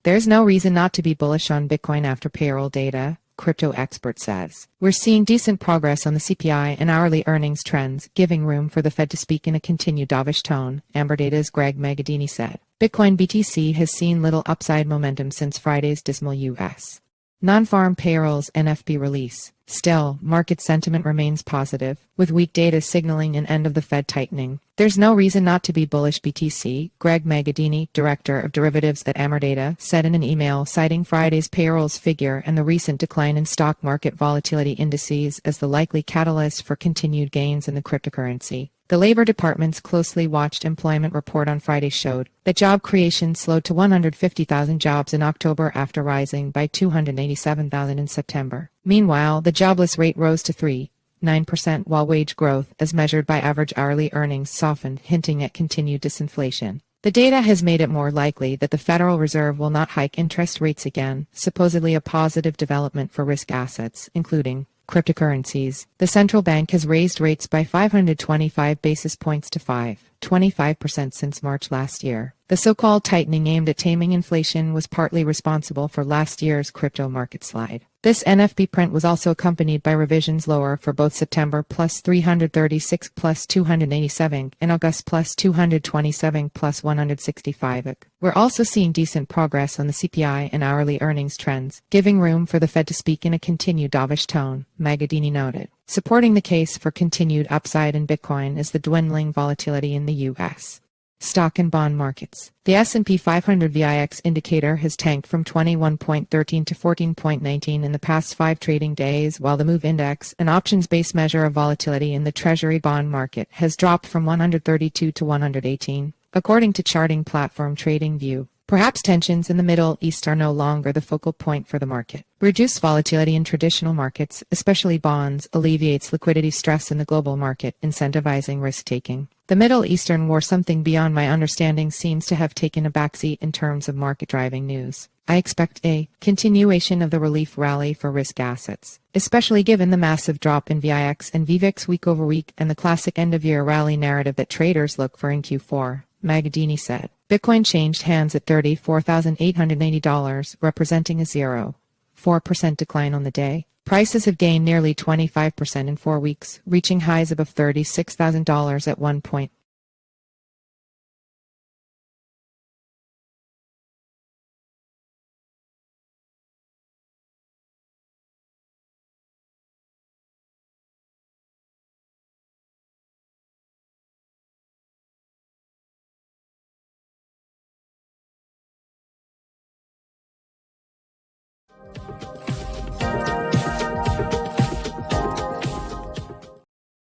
There's no reason not to be bullish on Bitcoin after payroll data, crypto expert says. We're seeing decent progress on the CPI and hourly earnings trends, giving room for the Fed to speak in a continued dovish tone, Amberdata's Greg Magadini said. Bitcoin BTC has seen little upside momentum since Friday's dismal U.S. nonfarm payrolls NFP release. Still, market sentiment remains positive, with weak data signaling an end of the Fed tightening. There's no reason not to be bullish BTC, Greg Magadini, director of derivatives at Amberdata, said in an email citing Friday's payrolls figure and the recent decline in stock market volatility indices as the likely catalyst for continued gains in the cryptocurrency. The Labor Department's closely watched employment report on Friday showed that job creation slowed to 150,000 jobs in October after rising by 287,000 in September. Meanwhile, the jobless rate rose to 3.9% while wage growth, as measured by average hourly earnings, softened, hinting at continued disinflation. The data has made it more likely that the Federal Reserve will not hike interest rates again, supposedly a positive development for risk assets, including cryptocurrencies. The central bank has raised rates by 525 basis points to 5.25% since March last year. The so-called tightening aimed at taming inflation was partly responsible for last year's crypto market slide. This NFP print was also accompanied by revisions lower for both September plus 336 plus 287 and August plus 227 plus 165. We're also seeing decent progress on the CPI and hourly earnings trends, giving room for the Fed to speak in a continued dovish tone, Magadini noted. Supporting the case for continued upside in Bitcoin is the dwindling volatility in the U.S. stock and bond markets. The S&P 500 VIX indicator has tanked from 21.13 to 14.19 in the past 5 trading days, while the MOVE index, an options-based measure of volatility in the Treasury bond market, has dropped from 132 to 118, according to charting platform TradingView. Perhaps tensions in the Middle East are no longer the focal point for the market. Reduced volatility in traditional markets, especially bonds, alleviates liquidity stress in the global market, incentivizing risk-taking. The Middle Eastern war, something beyond my understanding, seems to have taken a backseat in terms of market-driving news. I expect a continuation of the relief rally for risk assets, especially given the massive drop in VIX and VVIX week over week and the classic end-of-year rally narrative that traders look for in Q4, Magadini said. Bitcoin changed hands at $34,880, representing a 0.4% decline on the day. Prices have gained nearly 25% in 4 weeks, reaching highs above $36,000 at one point.